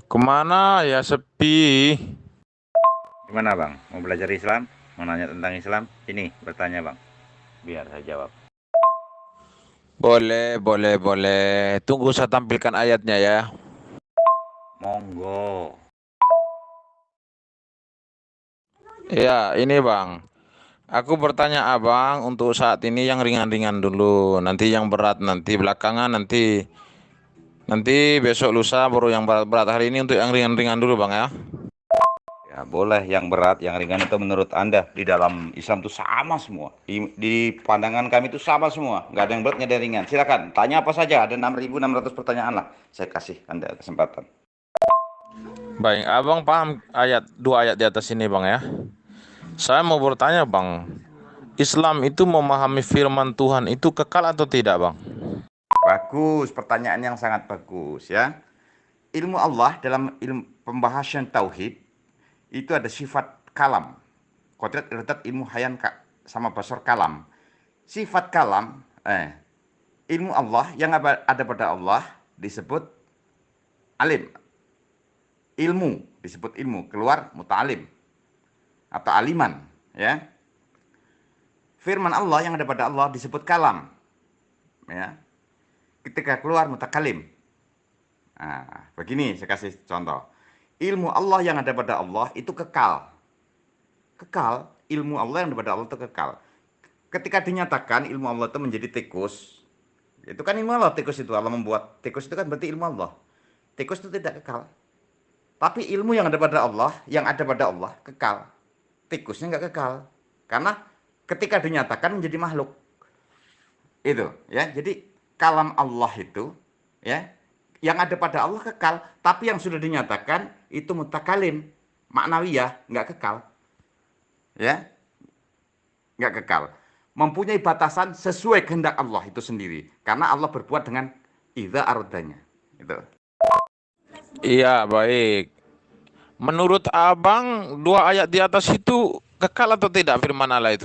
Kemana ya sepi? Gimana bang? Mau belajar Islam? Mau nanya tentang Islam? Ini bertanya bang. Biar saya jawab. Boleh, boleh, boleh. Tunggu saya tampilkan ayatnya ya. Monggo. Ya, ini Bang. Aku bertanya Abang untuk saat ini yang ringan-ringan dulu. Nanti yang berat nanti belakangan nanti besok lusa baru yang berat-berat. Hari ini untuk yang ringan-ringan dulu Bang ya. Ya boleh yang berat, yang ringan itu menurut anda di dalam Islam itu sama semua. Di pandangan kami itu sama semua. Nggak ada yang berat, nggak ada yang ringan. Silakan, tanya apa saja. Ada 6.600 pertanyaan lah. Saya kasih anda kesempatan. Baik, Abang paham dua ayat di atas ini Bang ya. Saya mau bertanya Bang, Islam itu memahami firman Tuhan itu kekal atau tidak Bang? Bagus, pertanyaan yang sangat bagus ya. Ilmu Allah dalam ilmu pembahasan tauhid itu ada sifat kalam. Kodrat iradat ilmu hayan sama basor kalam. Sifat kalam, ilmu Allah yang ada pada Allah disebut alim. Ilmu disebut ilmu, keluar muta'alim atau aliman, ya. Firman Allah yang ada pada Allah disebut kalam, ya. Ketika keluar mutakalim. Nah, begini saya kasih contoh. Ilmu Allah yang ada pada Allah itu kekal. Kekal, ilmu Allah yang ada pada Allah itu kekal. Ketika dinyatakan ilmu Allah itu menjadi tikus, itu kan ilmu Allah. Tikus itu Allah membuat tikus itu kan berarti ilmu Allah. Tikus itu tidak kekal. Tapi ilmu yang ada pada Allah, kekal. Tikusnya nggak kekal. Karena ketika dinyatakan menjadi makhluk. Itu, ya. Jadi kalam Allah itu, ya, yang ada pada Allah kekal, tapi yang sudah dinyatakan itu mutakalim, maknawiyah, nggak kekal. Ya, nggak kekal. Mempunyai batasan sesuai kehendak Allah itu sendiri. Karena Allah berbuat dengan idza aradanya. Itu. Iya, baik. Menurut Abang, dua ayat di atas itu kekal atau tidak firman Allah itu?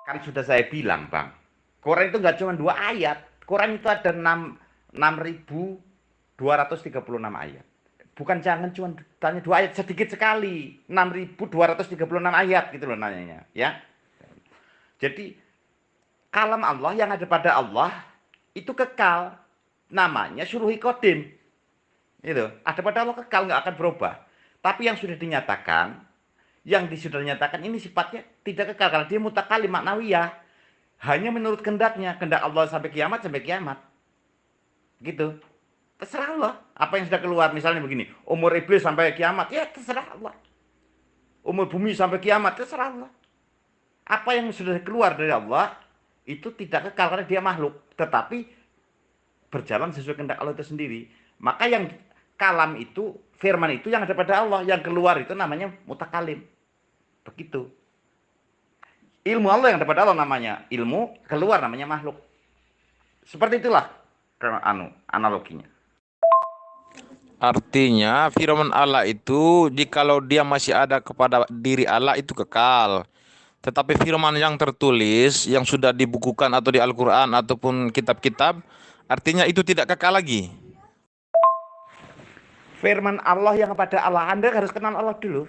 Kan sudah saya bilang, Bang. Quran itu nggak cuma 2 ayat. Quran itu ada 6.236 ayat. Bukan jangan cuma tanya 2 ayat, sedikit sekali. 6.236 ayat gitu loh nanyanya, ya. Jadi kalam Allah yang ada pada Allah itu kekal. Namanya suruhi kodim. Itu ada pada Allah kekal, nggak akan berubah. Tapi yang sudah dinyatakan, sudah dinyatakan ini sifatnya tidak kekal karena dia mutakalim maknawiyah. Hanya menurut kehendaknya, kehendak Allah sampai kiamat gitu. Terserah Allah apa yang sudah keluar. Misalnya begini, umur iblis sampai kiamat, ya terserah Allah. Umur bumi sampai kiamat, terserah Allah. Apa yang sudah keluar dari Allah itu tidak kekal karena dia makhluk, tetapi berjalan sesuai kehendak Allah itu sendiri. Maka yang kalam itu, firman itu yang ada pada Allah, yang keluar itu namanya mutakalim. Begitu. Ilmu Allah yang ada pada Allah namanya ilmu, keluar namanya makhluk. Seperti itulah analoginya. Artinya firman Allah itu jikalau dia masih ada kepada diri Allah itu kekal. Tetapi firman yang tertulis yang sudah dibukukan atau di Al-Qur'an ataupun kitab-kitab artinya itu tidak kekal lagi. Firman Allah yang pada Allah, Anda harus kenal Allah dulu.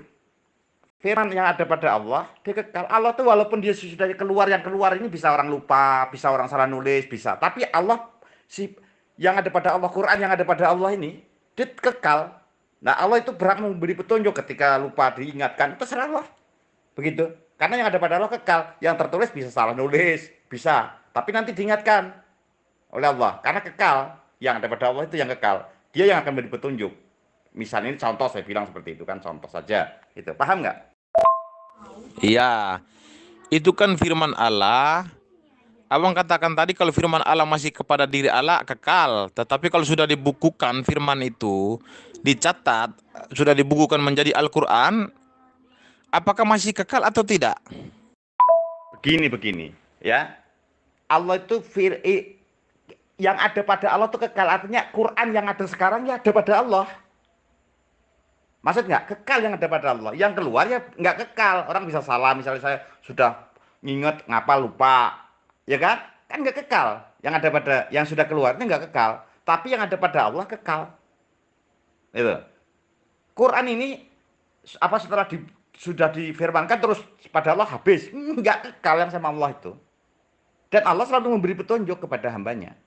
Firman yang ada pada Allah, dia kekal. Allah tuh walaupun dia sudah keluar, yang keluar ini bisa orang lupa, bisa orang salah nulis, bisa. Tapi Allah, si yang ada pada Allah, Quran yang ada pada Allah ini, dia kekal. Nah Allah itu berhak memberi petunjuk ketika lupa diingatkan, terserah Allah. Begitu. Karena yang ada pada Allah kekal, yang tertulis bisa salah nulis, bisa. Tapi nanti diingatkan oleh Allah, karena kekal. Yang ada pada Allah itu yang kekal. Dia yang akan memberi petunjuk. Misalnya ini contoh saya bilang seperti itu kan, contoh saja. Itu paham nggak? Iya, itu kan firman Allah. Abang katakan tadi kalau firman Allah masih kepada diri Allah kekal, tetapi kalau sudah dibukukan firman itu dicatat, sudah dibukukan menjadi Al-Qur'an, apakah masih kekal atau tidak? Begini, ya. Allah itu yang ada pada Allah itu kekal. Artinya Quran yang ada sekarang ya ada pada Allah. Maksud nggak? Kekal yang ada pada Allah. Yang keluar ya nggak kekal. Orang bisa salah. Misalnya saya sudah nginget ngapa lupa, ya kan? Kan nggak kekal. Yang ada pada yang sudah keluar itu nggak kekal. Tapi yang ada pada Allah kekal. Itu. Quran ini apa setelah sudah difirmankan terus pada Allah habis? Enggak kekal yang sama Allah itu. Dan Allah selalu memberi petunjuk kepada hambanya.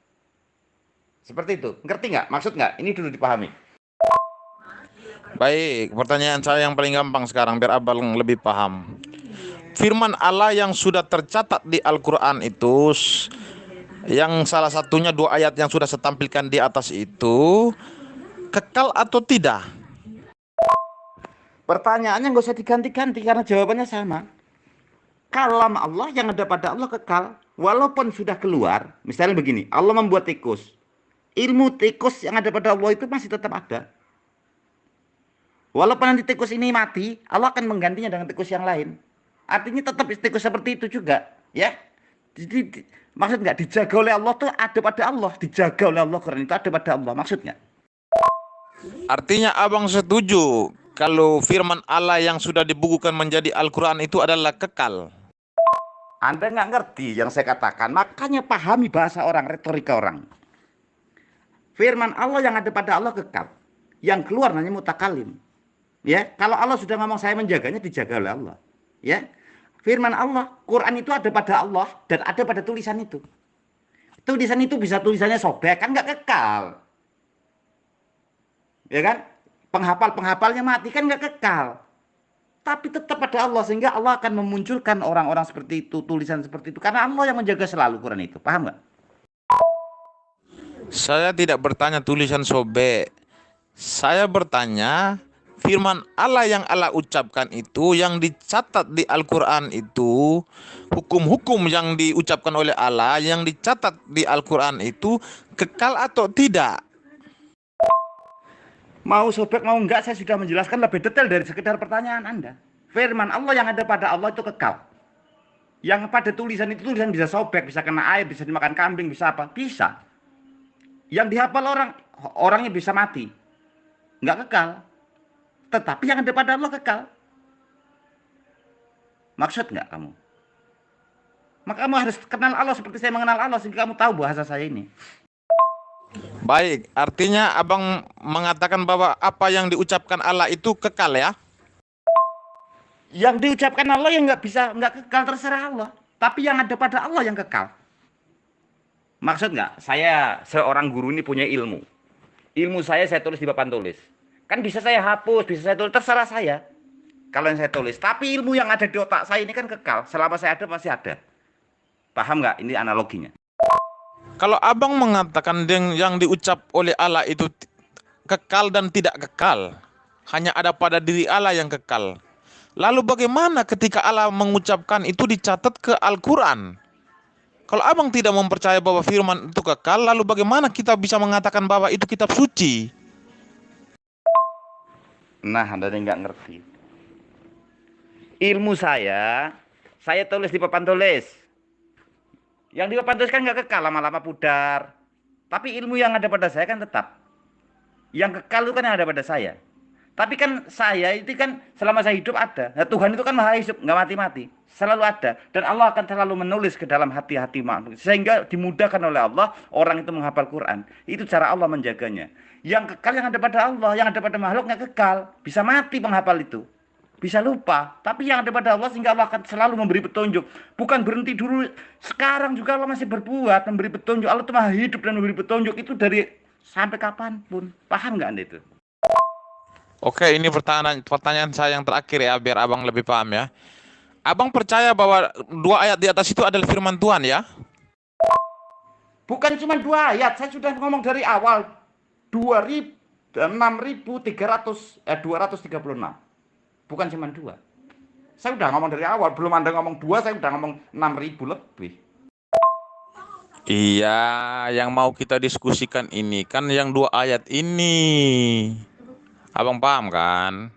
Seperti itu. Ngerti nggak? Maksud nggak? Ini dulu dipahami. Baik, pertanyaan saya yang paling gampang sekarang biar abang lebih paham. Firman Allah yang sudah tercatat di Al-Quran itu, yang salah satunya 2 ayat yang sudah saya tampilkan di atas itu, kekal atau tidak? Pertanyaannya nggak usah diganti-ganti karena jawabannya sama. Kalam Allah yang ada pada Allah kekal. Walaupun sudah keluar, misalnya begini, Allah membuat tikus. Ilmu tikus yang ada pada Allah itu masih tetap ada. Walaupun nanti tikus ini mati, Allah akan menggantinya dengan tikus yang lain. Artinya tetap tikus seperti itu juga, ya. Jadi maksud nggak dijaga oleh Allah tuh ada pada Allah, dijaga oleh Allah, Quran itu ada pada Allah, maksudnya. Artinya abang setuju kalau firman Allah yang sudah dibukukan menjadi Al-Quran itu adalah kekal. Anda nggak ngerti yang saya katakan, makanya pahami bahasa orang, retorika orang. Firman Allah yang ada pada Allah kekal, yang keluar hanya mutakalim. Ya, kalau Allah sudah ngomong saya menjaganya, dijaga oleh Allah. Ya, firman Allah, Quran itu ada pada Allah dan ada pada tulisan itu. Tulisan itu bisa tulisannya sobek, kan nggak kekal. Ya kan? Penghafalnya mati, kan nggak kekal. Tapi tetap pada Allah, sehingga Allah akan memunculkan orang-orang seperti itu, tulisan seperti itu. Karena Allah yang menjaga selalu Quran itu. Paham nggak? Saya tidak bertanya tulisan sobek. Saya bertanya firman Allah yang Allah ucapkan itu, yang dicatat di Al-Quran itu, hukum-hukum yang diucapkan oleh Allah yang dicatat di Al-Quran itu kekal atau tidak? Mau sobek mau enggak, saya sudah menjelaskan lebih detail dari sekedar pertanyaan Anda. Firman Allah yang ada pada Allah itu kekal. Yang pada tulisan itu, tulisan bisa sobek, bisa kena air, bisa dimakan kambing, bisa apa? Bisa. Yang dihafal orang, orangnya bisa mati. Enggak kekal. Tetapi yang ada pada Allah kekal. Maksud enggak kamu? Maka kamu harus kenal Allah seperti saya mengenal Allah, sehingga kamu tahu bahasa saya ini. Baik, artinya abang mengatakan bahwa apa yang diucapkan Allah itu kekal ya? Yang diucapkan Allah yang nggak kekal, terserah Allah. Tapi yang ada pada Allah yang kekal. Maksud nggak? Saya seorang guru ini punya ilmu. Ilmu saya tulis di papan tulis. Kan bisa saya hapus, bisa saya tulis, terserah saya. Kalau yang saya tulis. Tapi ilmu yang ada di otak saya ini kan kekal. Selama saya ada masih ada. Paham nggak? Ini analoginya. Kalau abang mengatakan yang diucap oleh Allah itu kekal dan tidak kekal, hanya ada pada diri Allah yang kekal. Lalu bagaimana ketika Allah mengucapkan itu dicatat ke Al-Quran? Kalau abang tidak mempercaya bahwa firman itu kekal, lalu bagaimana kita bisa mengatakan bahwa itu kitab suci? Nah, Anda nggak ngerti. Ilmu saya tulis di papan tulis. Yang di papan tulis kan nggak kekal, lama-lama pudar. Tapi ilmu yang ada pada saya kan tetap. Yang kekal itu kan yang ada pada saya. Tapi kan saya itu kan selama saya hidup ada. Nah, Tuhan itu kan maha hidup, nggak mati-mati. Selalu ada. Dan Allah akan selalu menulis ke dalam hati-hati manusia. Sehingga dimudahkan oleh Allah orang itu menghafal Quran. Itu cara Allah menjaganya. Yang kekal yang ada pada Allah, yang ada pada makhluk nggak kekal. Bisa mati penghafal itu. Bisa lupa. Tapi yang ada pada Allah sehingga Allah akan selalu memberi petunjuk. Bukan berhenti dulu. Sekarang juga Allah masih berbuat, memberi petunjuk. Allah itu maha hidup dan memberi petunjuk. Itu dari sampai kapanpun. Paham nggak Anda itu? Oke, ini pertanyaan saya yang terakhir ya, biar abang lebih paham ya. Abang percaya bahwa 2 ayat di atas itu adalah firman Tuhan ya? Bukan cuma 2 ayat, saya sudah ngomong dari awal. 236. Bukan cuma 2. Saya udah ngomong dari awal, belum Anda ngomong 2, saya udah ngomong 6.000 lebih. Iya, yang mau kita diskusikan ini kan yang 2 ayat ini. Abang paham kan?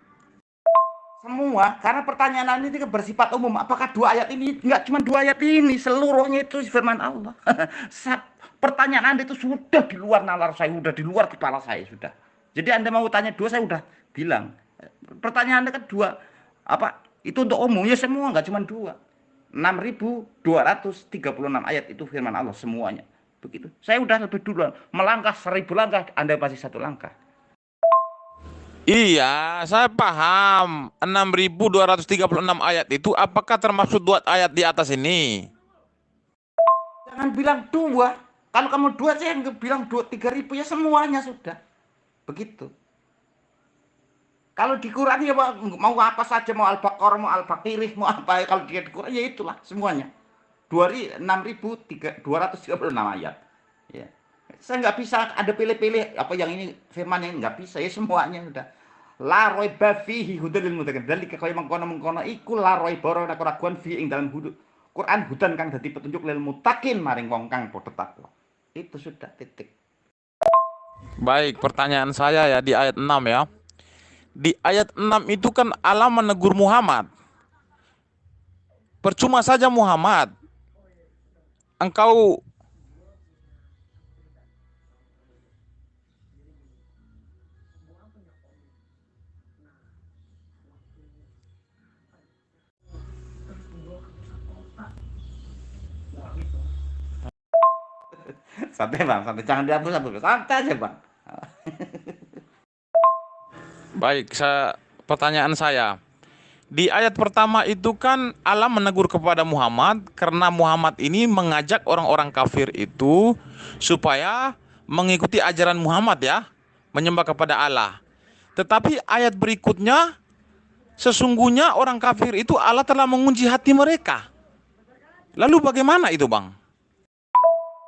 Semua, karena pertanyaan ini bersifat umum. Apakah 2 ayat ini? Enggak cuma 2 ayat ini, seluruhnya itu firman Allah. Pertanyaan Anda itu sudah di luar nalar saya, sudah di luar kepala saya sudah. Jadi Anda mau tanya 2, saya sudah bilang. Pertanyaan Anda kan 2, apa? Itu untuk umum, ya semua, enggak cuma 2. 6.236 ayat itu firman Allah semuanya. Begitu. Saya udah lebih duluan, melangkah 1.000 langkah, Anda pasti 1 langkah. Iya, saya paham. 6.236 ayat itu apakah termasuk dua ayat di atas ini? Jangan bilang dua. Kalau kamu dua, saya bilang dua, 3.000 ya semuanya sudah. Begitu. Kalau di Quran ya mau apa saja, mau Al-Baqarah, mau Al-Baqirah, mau apa, kalau dia di Quran ya itulah semuanya. 6.236 ayat. Ya. Saya nggak bisa ada pilih-pilih apa yang ini firman yang nggak bisa, ya semuanya sudah. La raiba fihi hudal lil muttaqin. Dalika kaya mengkono-mengkono iku la raiba ora keraguan fi ing dalam Quran hudan kang dadi petunjuk lil muttaqin maring wong kang padha takwa. Itu sudah titik. Baik, pertanyaan saya ya di ayat 6 ya. Di ayat 6 itu kan Allah menegur Muhammad. Percuma saja Muhammad, engkau Santai Bang, santai jangan dihapus santai aja Bang. baik, pertanyaan saya. Di ayat pertama itu kan Allah menegur kepada Muhammad karena Muhammad ini mengajak orang-orang kafir itu supaya mengikuti ajaran Muhammad ya, menyembah kepada Allah. Tetapi ayat berikutnya, sesungguhnya orang kafir itu Allah telah mengunci hati mereka. Lalu bagaimana itu, Bang?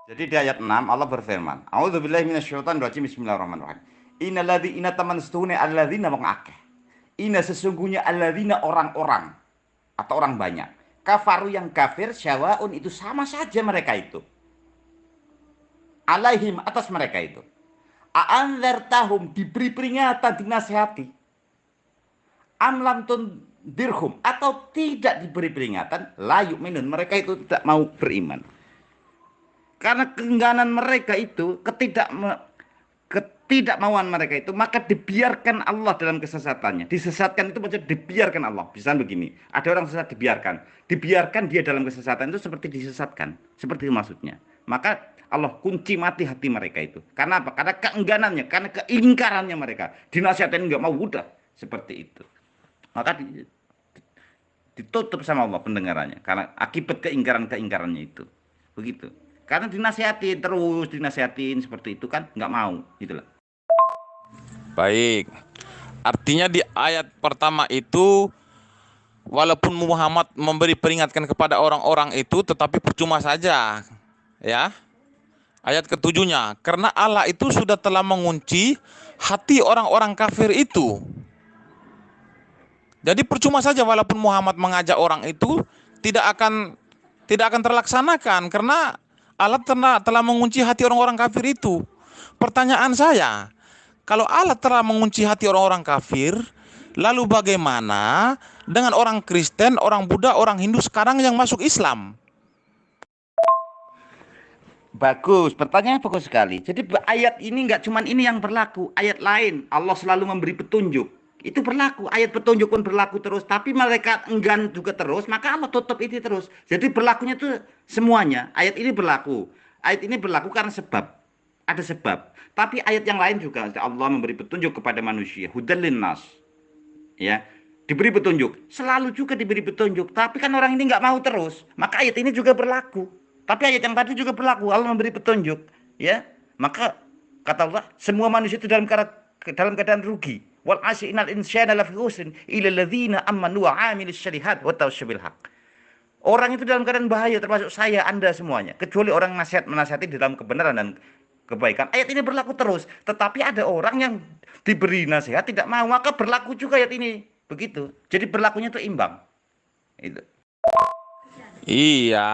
Jadi di ayat 6 Allah berfirman, A'udzubillahi minasyaitonir rajim. Bismillahirrahmanirrahim. Innalladzi taman stune alladzina wong akeh. Inna sesungguhnya alladzina orang-orang atau orang banyak. Kafaru yang kafir syawaun itu sama saja mereka itu. Alaihim atas mereka itu. A'anzartahum diberi peringatan, dinasihati. Amlam tun dirhum atau tidak diberi peringatan, la yu'minun mereka itu tidak mau beriman. Karena keengganan mereka itu, ketidakmauan mereka itu, maka dibiarkan Allah dalam kesesatannya. Disesatkan itu maksudnya dibiarkan Allah. Misalnya begini, ada orang sesat dibiarkan. Dibiarkan dia dalam kesesatan itu seperti disesatkan. Seperti itu maksudnya. Maka Allah kunci mati hati mereka itu. Karena apa? Karena keengganannya, karena keingkarannya mereka. Dinasihatin nggak mau, udah. Seperti itu. Maka ditutup sama Allah pendengarannya. Karena akibat keingkarannya itu. Begitu. Karena dinasihatin terus, dinasihatin seperti itu kan nggak mau, gitulah. Baik. Artinya di ayat pertama itu walaupun Muhammad memberi peringatan kepada orang-orang itu tetapi percuma saja. Ya. Ayat ketujuhnya, karena Allah itu sudah telah mengunci hati orang-orang kafir itu. Jadi percuma saja walaupun Muhammad mengajak orang itu tidak akan terlaksanakan karena Allah telah mengunci hati orang-orang kafir itu. Pertanyaan saya, kalau Allah telah mengunci hati orang-orang kafir, lalu bagaimana dengan orang Kristen, orang Buddha, orang Hindu sekarang yang masuk Islam? Bagus, pertanyaannya bagus sekali. Jadi ayat ini nggak cuman ini yang berlaku, ayat lain Allah selalu memberi petunjuk. Itu berlaku, ayat petunjuk pun berlaku terus, tapi mereka enggan juga terus, maka Allah tutup itu terus. Jadi berlakunya itu semuanya. Ayat ini berlaku. Ayat ini berlaku karena sebab. Ada sebab. Tapi ayat yang lain juga Allah memberi petunjuk kepada manusia. Hudal linnas. Ya, diberi petunjuk. Selalu juga diberi petunjuk, tapi kan orang ini nggak mau terus. Maka ayat ini juga berlaku. Tapi ayat yang tadi juga berlaku. Allah memberi petunjuk. Ya, maka kata Allah, semua manusia itu dalam keadaan rugi. Wal asri innal insana lafi khusrin illa alladzina amanu wa amilus shalihat wa tawassaw bil haq. Orang itu dalam keadaan bahaya termasuk saya, Anda semuanya, kecuali orang menasihati dalam kebenaran dan kebaikan. Ayat ini berlaku terus, tetapi ada orang yang diberi nasihat tidak mau, maka berlaku juga ayat ini. Begitu. Jadi berlakunya itu imbang. Itu. Iya.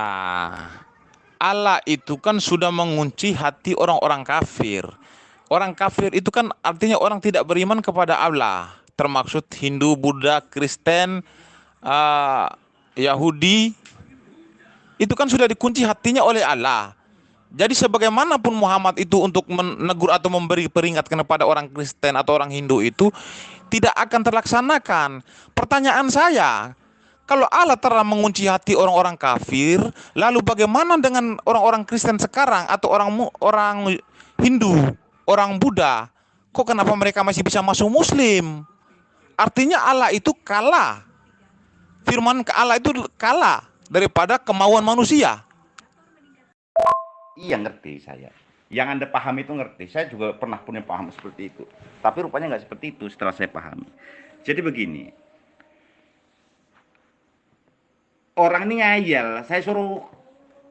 Allah itu kan sudah mengunci hati orang-orang kafir. Orang kafir itu kan artinya orang tidak beriman kepada Allah, termaksud Hindu, Buddha, Kristen, Yahudi. Itu kan sudah dikunci hatinya oleh Allah. Jadi sebagaimanapun Muhammad itu untuk menegur atau memberi peringatan kepada orang Kristen atau orang Hindu itu tidak akan terlaksanakan. Pertanyaan saya, kalau Allah telah mengunci hati orang-orang kafir, lalu bagaimana dengan orang-orang Kristen sekarang atau orang Hindu, orang Buddha? kok kenapa mereka masih bisa masuk Muslim? Artinya Allah itu kalah. Firman Allah itu kalah daripada kemauan manusia. Iya, ngerti saya. Yang Anda paham itu ngerti. Saya juga pernah punya paham seperti itu. Tapi rupanya nggak seperti itu setelah saya pahami. Jadi begini, orang ini ngayal. Saya suruh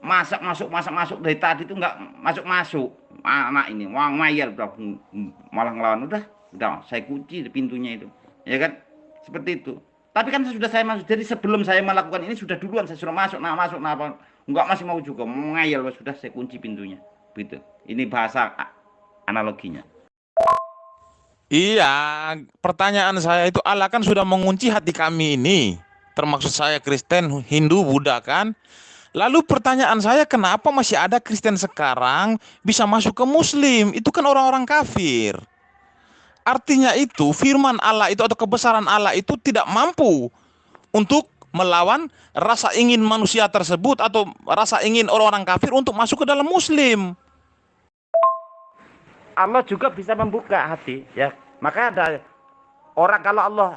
masuk dari tadi itu nggak masuk. Anak ini, wang ngayal udah malah ngelawan. Udah saya kunci pintunya itu. Ya kan? Seperti itu. Tapi kan sudah saya masuk. Jadi sebelum saya melakukan ini sudah duluan saya suruh masuk, apa? Enggak, masih mau juga, mau ngayal, sudah saya kunci pintunya. Begitu. Ini bahasa analoginya. Iya, pertanyaan saya itu Allah kan sudah mengunci hati kami ini. Termaksud saya Kristen, Hindu, Buddha kan. Lalu pertanyaan saya kenapa masih ada Kristen sekarang bisa masuk ke Muslim? Itu kan orang-orang kafir. Artinya itu firman Allah itu atau kebesaran Allah itu tidak mampu untuk melawan rasa ingin manusia tersebut atau rasa ingin orang-orang kafir untuk masuk ke dalam Muslim. Allah juga bisa membuka hati, ya. Maka ada orang, kalau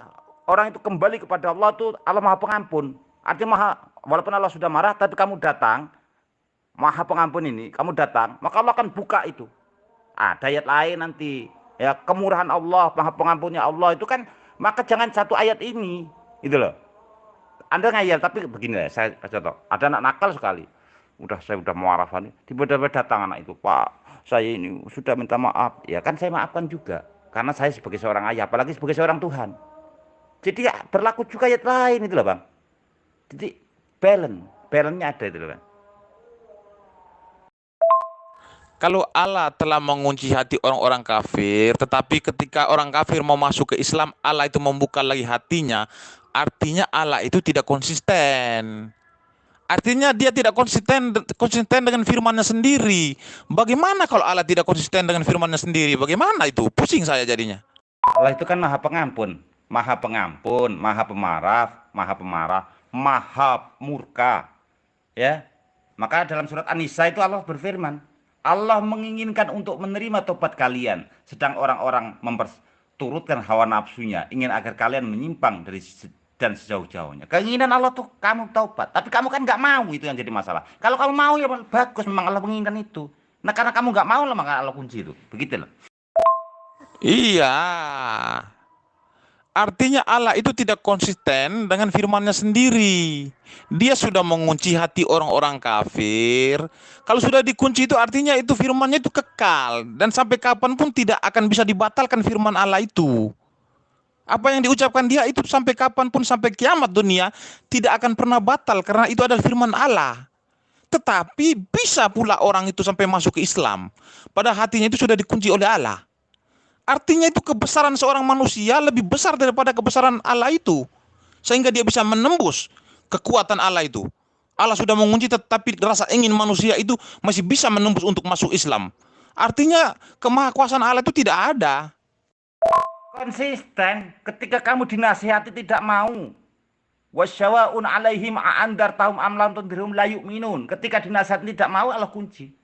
orang itu kembali kepada Allah tuh Allah Maha Pengampun. Artinya walaupun Allah sudah marah tapi kamu datang, Maha Pengampun ini, kamu datang, maka Allah akan buka itu. Ada ayat lain nanti, ya, kemurahan Allah, Maha Pengampunnya Allah itu kan, maka jangan satu ayat ini, gitu loh. Anda ngayal, tapi begini lah, saya contoh. Ada anak nakal sekali. Saya udah muarafan, tiba-tiba datang anak itu, Pak, saya ini sudah minta maaf. Ya kan saya maafkan juga. Karena saya sebagai seorang ayah, apalagi sebagai seorang Tuhan. Jadi ya, berlaku juga ayat lain itu loh, Bang. Jadi balance-nya ada itu loh, Bang. Kalau Allah telah mengunci hati orang-orang kafir, tetapi ketika orang kafir mau masuk ke Islam, Allah itu membuka lagi hatinya, artinya Allah itu tidak konsisten. Artinya dia tidak konsisten dengan firman-Nya sendiri. Bagaimana kalau Allah tidak konsisten dengan firman-Nya sendiri? Bagaimana itu? Pusing saya jadinya. Allah itu kan Maha Pengampun, Maha Pemarah, Maha Murka. Ya. Maka dalam surat An-Nisa itu Allah berfirman, Allah menginginkan untuk menerima tobat kalian, sedang orang-orang memperturutkan hawa nafsunya, ingin agar kalian menyimpang dari dan sejauh-jauhnya. Keinginan Allah tuh kamu taubat, tapi kamu kan nggak mau, itu yang jadi masalah. Kalau kamu mau ya bagus, memang Allah menginginkan itu. Nah karena kamu nggak mau lah, maka Allah kunci itu. Begitu loh. Iya. Artinya Allah itu tidak konsisten dengan firman-Nya sendiri. Dia sudah mengunci hati orang-orang kafir. Kalau sudah dikunci itu artinya itu firman-Nya itu kekal. Dan sampai kapanpun tidak akan bisa dibatalkan firman Allah itu. Apa yang diucapkan dia itu sampai kapanpun, sampai kiamat dunia, tidak akan pernah batal. Karena itu adalah firman Allah. Tetapi bisa pula orang itu sampai masuk ke Islam. Padahal hatinya itu sudah dikunci oleh Allah. Artinya itu kebesaran seorang manusia lebih besar daripada kebesaran Allah itu. Sehingga dia bisa menembus kekuatan Allah itu. Allah sudah mengunci tetapi rasa ingin manusia itu masih bisa menembus untuk masuk Islam. Artinya kemahakuasaan Allah itu tidak ada. Konsisten ketika kamu dinasihati tidak mau. Wasyawaun alaihim a'andartahum am lam tundirhum la yu'minun. Ketika dinasihati tidak mau, Allah kunci.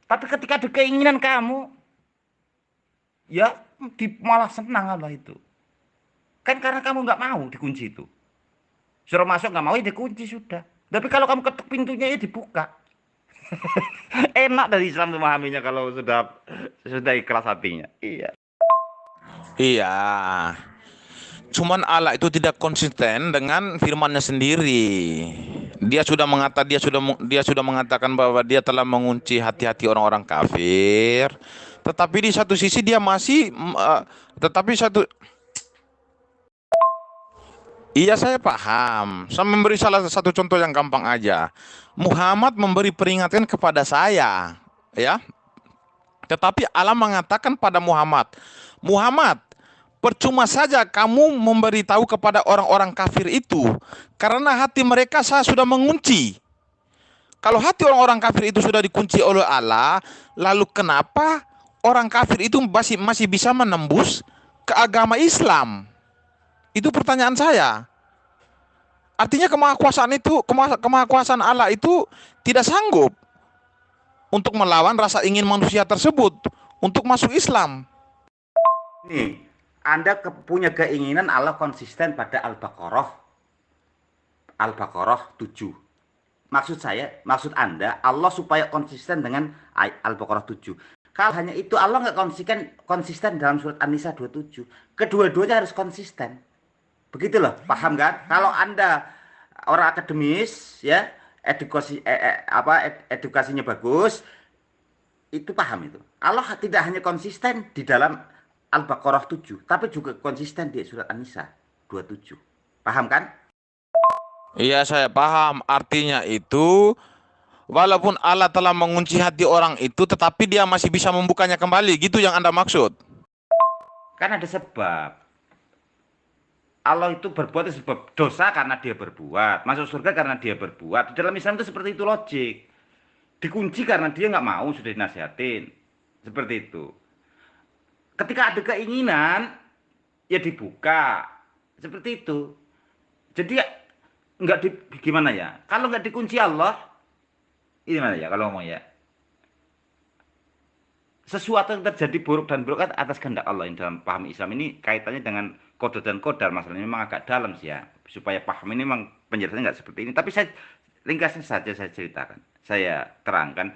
Tapi ketika ada keinginan kamu, ya malah senang Allah itu. Kan karena kamu nggak mau dikunci itu. Suruh masuk nggak mau, ya dikunci sudah. Tapi kalau kamu ketuk pintunya, ya dibuka. Enak dari Islam memahaminya kalau sudah ikhlas hatinya. Iya. Iya. Cuman Allah itu tidak konsisten dengan firman-Nya sendiri. Dia sudah mengatakan bahwa dia telah mengunci hati-hati orang-orang kafir. Tetapi di satu sisi dia masih iya, saya paham. Saya memberi salah satu contoh yang gampang aja. Muhammad memberi peringatan kepada saya, ya. Tetapi Allah mengatakan pada Muhammad, Muhammad, percuma saja kamu memberitahu kepada orang-orang kafir itu, karena hati mereka saya sudah mengunci. Kalau hati orang-orang kafir itu sudah dikunci oleh Allah, lalu kenapa orang kafir itu masih bisa menembus ke agama Islam? Itu pertanyaan saya. Artinya kemahakuasaan Allah itu tidak sanggup untuk melawan rasa ingin manusia tersebut untuk masuk Islam. Nih, Anda punya keinginan Allah konsisten pada Al-Baqarah 7. Maksud Anda, Allah supaya konsisten dengan Al-Baqarah 7. Kalau hanya itu, Allah nggak konsisten dalam surat An-Nisa 27. Kedua-duanya harus konsisten. Begitu loh, paham kan? Kalau Anda orang akademis, ya, edukasinya bagus, itu paham itu. Allah tidak hanya konsisten di dalam Al-Baqarah 7, tapi juga konsisten di surat An-Nisa 27. Paham kan? Iya, saya paham. Artinya itu, walaupun Allah telah mengunci hati orang itu, tetapi dia masih bisa membukanya kembali. Gitu yang Anda maksud. Kan ada sebab. Allah itu berbuat itu sebab dosa karena dia berbuat, masuk surga karena dia berbuat. Di dalam Islam itu seperti itu logik. Dikunci karena dia nggak mau, sudah dinasihatin. Seperti itu. Ketika ada keinginan, ya dibuka. Seperti itu. Jadi nggak gimana ya? Kalau nggak dikunci Allah, ini mana ya kalau ngomong ya? Sesuatu yang terjadi buruk dan buruk kan atas kehendak Allah. Yang dalam paham Islam ini kaitannya dengan kode dan kodar. Masalahnya memang agak dalam sih ya. Supaya paham ini memang penjelasannya nggak seperti ini. Tapi saya ringkasnya saja saya ceritakan. Saya terangkan.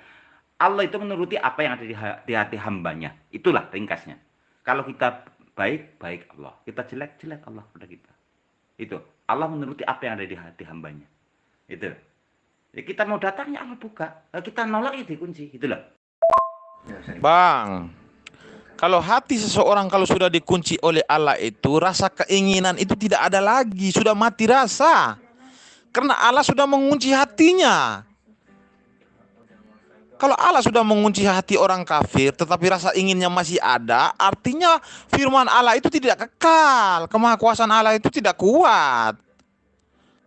Allah itu menuruti apa yang ada di hati hambanya. Itulah ringkasnya. Kalau kita baik, baik Allah. Kita jelek, jelek Allah pada kita. Itu. Allah menuruti apa yang ada di hati hambanya. Itu. Ya, kita mau datang ya Allah buka. Kita nolak ya dikunci. Itulah. Bang, kalau hati seseorang kalau sudah dikunci oleh Allah itu, rasa keinginan itu tidak ada lagi, sudah mati rasa. Karena Allah sudah mengunci hatinya. Kalau Allah sudah mengunci hati orang kafir, tetapi rasa inginnya masih ada, artinya firman Allah itu tidak kekal. Kemahakuasaan Allah itu tidak kuat.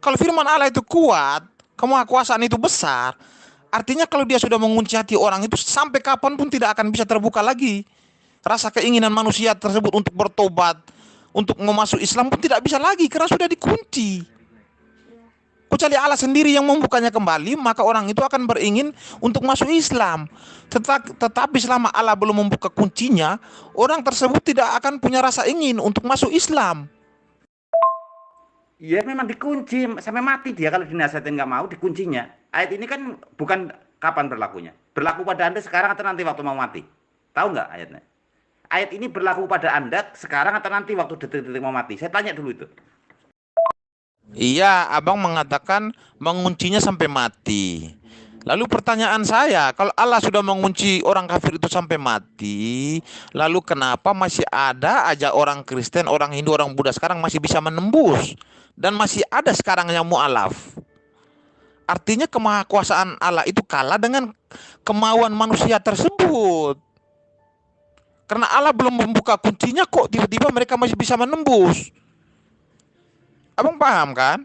Kalau firman Allah itu kuat, kemahakuasaan itu besar, artinya kalau dia sudah mengunci hati orang itu, sampai kapanpun tidak akan bisa terbuka lagi. Rasa keinginan manusia tersebut untuk bertobat, untuk memasuk Islam pun tidak bisa lagi, karena sudah dikunci. Kecuali Allah sendiri yang membukanya kembali, maka orang itu akan beringin untuk masuk Islam. Tetapi selama Allah belum membuka kuncinya, orang tersebut tidak akan punya rasa ingin untuk masuk Islam. Ya memang dikunci sampai mati dia kalau dinasihatin nggak mau dikuncinya. Ayat ini kan bukan kapan berlakunya. Berlaku pada Anda sekarang atau nanti waktu mau mati. Tahu nggak ayatnya? Ayat ini berlaku pada Anda sekarang atau nanti waktu detik-detik mau mati. Saya tanya dulu itu. Iya, abang mengatakan menguncinya sampai mati. Lalu pertanyaan saya, kalau Allah sudah mengunci orang kafir itu sampai mati, lalu kenapa masih ada aja orang Kristen, orang Hindu, orang Buddha sekarang masih bisa menembus? Dan masih ada sekarang yang mu'alaf. Artinya kemahakuasaan Allah itu kalah dengan kemauan manusia tersebut. Karena Allah belum membuka kuncinya kok tiba-tiba mereka masih bisa menembus. Abang paham kan?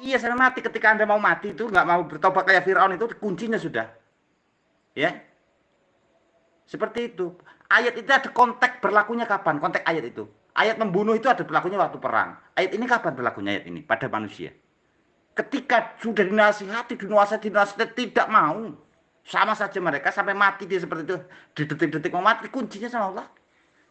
Iya sampai mati ketika Anda mau mati itu nggak mau bertobat kayak Firaun itu kuncinya sudah. Ya. Seperti itu. Ayat itu ada konteks berlakunya kapan? Konteks ayat itu. Ayat membunuh itu ada berlakunya waktu perang. Ayat ini kapan berlakunya ayat ini? Pada manusia. Ketika sudah dinasihati, dinasihati tidak mau. Sama saja mereka sampai mati dia seperti itu. Di detik-detik mau mati kuncinya sama Allah.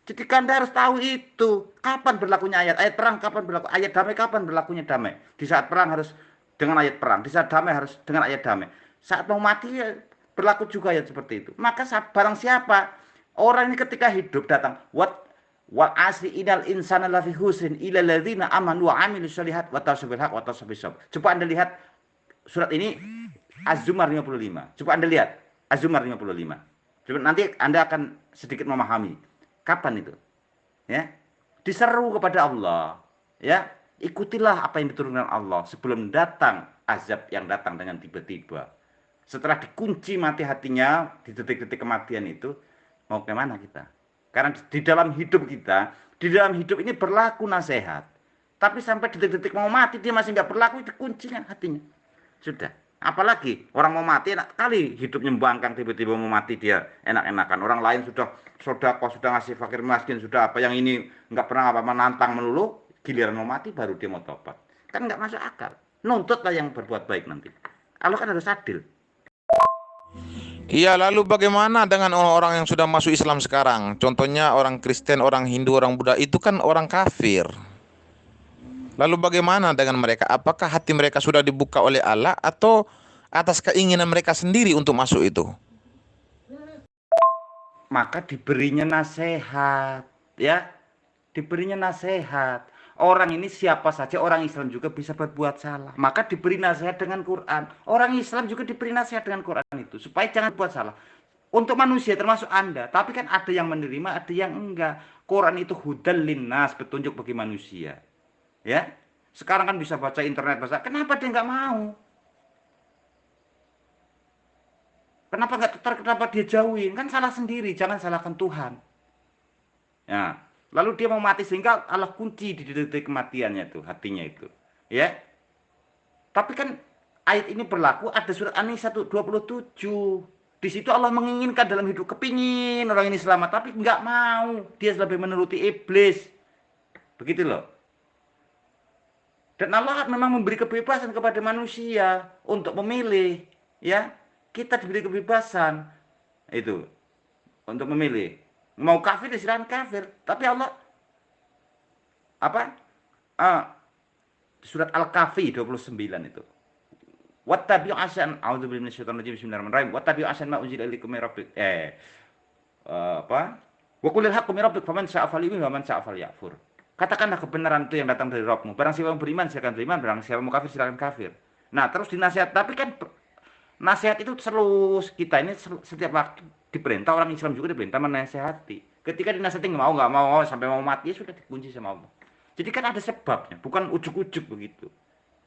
Jadi Anda harus tahu itu. Kapan berlakunya ayat? Ayat perang kapan berlaku? Ayat damai kapan berlakunya damai? Di saat perang harus dengan ayat perang. Di saat damai harus dengan ayat damai. Saat mau mati ya berlaku juga ayat seperti itu. Maka barang siapa orang ini ketika hidup datang, wal asri inal insana lafi husrin ila ladzina amanu wa amilus solihat wa tawassaw bil haq wa tawassaw bis sabr. Coba Anda lihat surat ini Az-Zumar 55. Coba Anda lihat Az-Zumar 55. Coba nanti Anda akan sedikit memahami. Kapan itu? Ya. Diseru kepada Allah, ya. Ikutilah apa yang diturunkan Allah sebelum datang azab yang datang dengan tiba-tiba. Setelah dikunci mati hatinya di detik-detik kematian itu, mau ke mana kita? Karena di dalam hidup kita, di dalam hidup ini berlaku nasihat. Tapi sampai detik-detik mau mati dia masih nggak berlaku, itu kuncinya hatinya. Sudah. Apalagi orang mau mati enak kali hidupnya membangkang tiba-tiba mau mati dia enak-enakan. Orang lain sudah sodako, sudah ngasih fakir miskin, sudah apa yang ini nggak pernah apa menantang melulu, giliran mau mati baru dia mau tobat. Kan nggak masuk akal. Nuntutlah yang berbuat baik nanti. Allah kan harus adil. Iya, lalu bagaimana dengan orang-orang yang sudah masuk Islam sekarang? Contohnya orang Kristen, orang Hindu, orang Buddha, itu kan orang kafir. Lalu bagaimana dengan mereka? Apakah hati mereka sudah dibuka oleh Allah atau atas keinginan mereka sendiri untuk masuk itu? Maka diberinya nasihat, ya, diberinya nasihat. Orang ini siapa saja, orang Islam juga bisa berbuat salah. Maka diberi nasihat dengan Quran. Orang Islam juga diberi nasihat dengan Quran itu supaya jangan buat salah. Untuk manusia termasuk Anda, tapi kan ada yang menerima, ada yang enggak. Quran itu hudal linnas, petunjuk bagi manusia. Ya, sekarang kan bisa baca internet, bahasa. Kenapa dia nggak mau? Kenapa nggak kenapa dia jauhin? Kan salah sendiri, jangan salahkan Tuhan. Ya, lalu dia mau mati sehingga Allah kunci di detik kematiannya tuh, hatinya itu. Ya, tapi kan ayat ini berlaku ada surat An-Nisa 27. Di situ Allah menginginkan dalam hidup, kepingin orang ini selamat, tapi nggak mau. Dia lebih menuruti iblis. Begitu loh. Dan Allah memang memberi kebebasan kepada manusia untuk memilih, ya. Kita diberi kebebasan itu untuk memilih. Mau kafir silahkan kafir, tapi Allah apa? Ah, surat Al-Kahfi 29 itu. Wattabi'u ahsan a'udzubillahi minasyaitonir rajim bismillahirrahmanirrahim. Wattabi'u ahsan ma unzila ilaikum min rabbik. Apa? Wa qulil haqqu min rabbik faman syaa'a falyu'min wa man syaa'a falyakfur. Katakanlah kebenaran itu yang datang dari Rabbmu. Barang siapa yang beriman silakan beriman, barang siapa mau kafir silakan kafir. Nah, terus dinasihat, tapi kan nasihat itu selalu kita ini setiap waktu diperintah, orang Islam juga diperintah menasehati. Ketika dinasihati nggak mau sampai mau mati ya sudah dikunci sama Allah. Jadi kan ada sebabnya, bukan ujuk-ujuk begitu.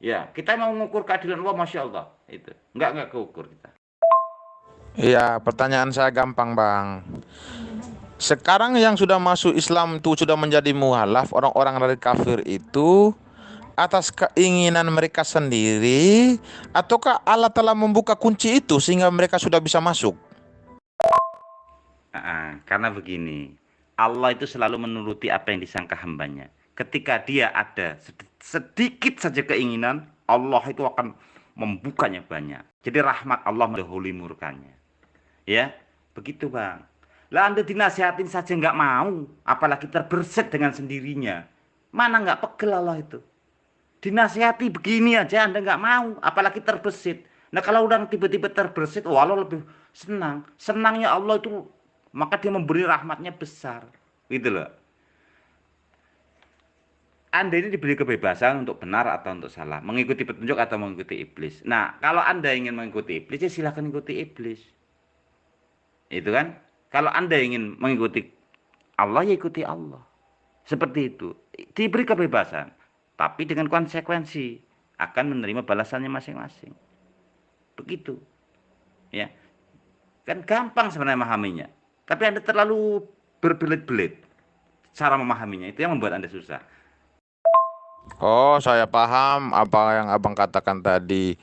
Ya, kita mau mengukur keadilan Allah, masya Allah itu. Nggak keukur kita. Iya, pertanyaan saya gampang, Bang. Sekarang yang sudah masuk Islam itu sudah menjadi mualaf, orang-orang dari kafir itu atas keinginan mereka sendiri, ataukah Allah telah membuka kunci itu sehingga mereka sudah bisa masuk? Karena begini, Allah itu selalu menuruti apa yang disangka hambanya. Ketika dia ada sedikit saja keinginan, Allah itu akan membukanya banyak. Jadi rahmat Allah mendahului murkanya. Ya, begitu Bang. Lah Anda dinasihatin saja nggak mau, apalagi terbersit dengan sendirinya. Mana nggak pegel Allah itu. Dinasihati begini aja Anda nggak mau, apalagi terbersit. Nah kalau udah tiba-tiba terbersit, oh Allah lebih senang. Senangnya Allah itu, maka dia memberi rahmatnya besar. Gitu loh. Anda ini diberi kebebasan untuk benar atau untuk salah, mengikuti petunjuk atau mengikuti iblis. Nah, kalau Anda ingin mengikuti iblis, ya silahkan ikuti iblis. Itu kan? Kalau Anda ingin mengikuti Allah, ya ikuti Allah. Seperti itu. Diberi kebebasan, tapi dengan konsekuensi akan menerima balasannya masing-masing. Begitu. Ya. Kan gampang sebenarnya memahaminya. Tapi Anda terlalu berbelit-belit cara memahaminya. Itu yang membuat Anda susah. Oh, saya paham apa yang Abang katakan tadi.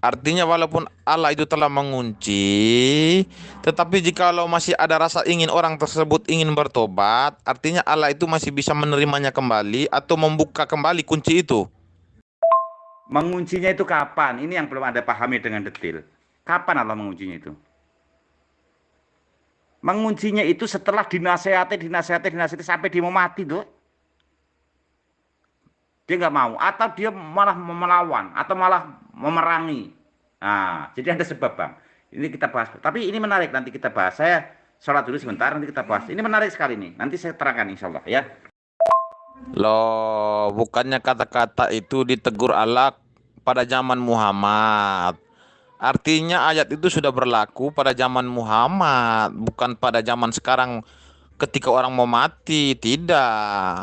Artinya walaupun Allah itu telah mengunci, tetapi jikalau masih ada rasa ingin orang tersebut ingin bertobat, artinya Allah itu masih bisa menerimanya kembali atau membuka kembali kunci itu. Menguncinya itu kapan? Ini yang belum Anda pahami dengan detail. Kapan Allah menguncinya itu? Menguncinya itu setelah dinasehati sampai dia mau mati tuh. Dia nggak mau, atau dia malah melawan, atau malah memerangi. Nah, jadi ada sebab Bang. Ini kita bahas. Tapi ini menarik, nanti kita bahas. Saya sholat dulu sebentar, nanti kita bahas. Ini menarik sekali nih. Nanti saya terangkan insya Allah ya. Loh, bukannya kata-kata itu ditegur Allah pada zaman Muhammad. Artinya ayat itu sudah berlaku pada zaman Muhammad, bukan pada zaman sekarang ketika orang mau mati. Tidak.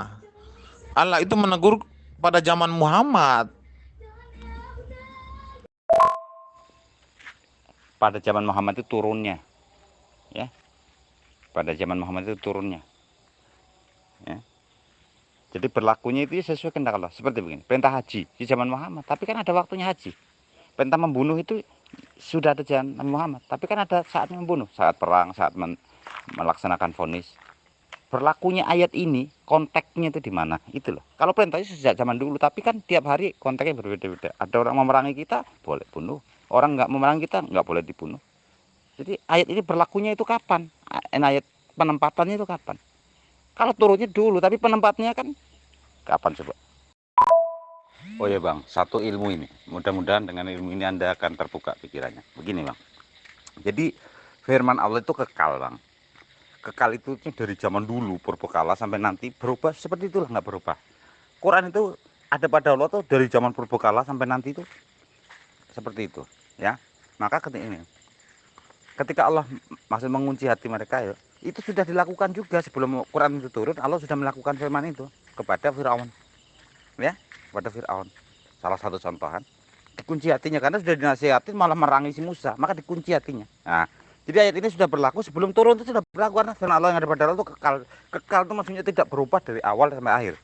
Allah itu menegur pada zaman Muhammad. Pada zaman Muhammad itu turunnya, ya. Pada zaman Muhammad itu turunnya, ya. Jadi berlakunya itu sesuai kehendak Allah. Seperti begini, perintah haji di zaman Muhammad, tapi kan ada waktunya haji. Perintah membunuh itu sudah ada zaman Muhammad, tapi kan ada saatnya membunuh, saat perang, saat melaksanakan vonis. Berlakunya ayat ini, konteksnya itu di mana? Itu loh. Kalau perintahnya sejak zaman dulu, tapi kan tiap hari konteksnya berbeda-beda. Ada orang memerangi kita, boleh bunuh. Orang nggak memerangi kita, nggak boleh dibunuh. Jadi ayat ini berlakunya itu kapan? Ayat penempatannya itu kapan? Kalau turunnya dulu, tapi penempatnya kan kapan coba? Oh ya Bang, satu ilmu ini. Mudah-mudahan dengan ilmu ini Anda akan terbuka pikirannya. Begini Bang. Jadi firman Allah itu kekal Bang. Kekal itu dari zaman dulu purbakala sampai nanti berubah seperti itulah, nggak berubah. Quran itu ada pada Allah tuh dari zaman purbakala sampai nanti itu seperti itu, ya. Maka ketika Allah maksud mengunci hati mereka ya, itu sudah dilakukan juga sebelum Quran itu turun. Allah sudah melakukan firman itu kepada Firaun, ya, kepada Firaun. Salah satu contohan dikunci hatinya karena sudah dinasihatin malah merangi si Musa, maka dikunci hatinya. Nah, jadi ayat ini sudah berlaku sebelum turun, itu sudah berlaku karena firman Allah yang ada pada Allah itu kekal. Kekal itu maksudnya tidak berubah dari awal sampai akhir.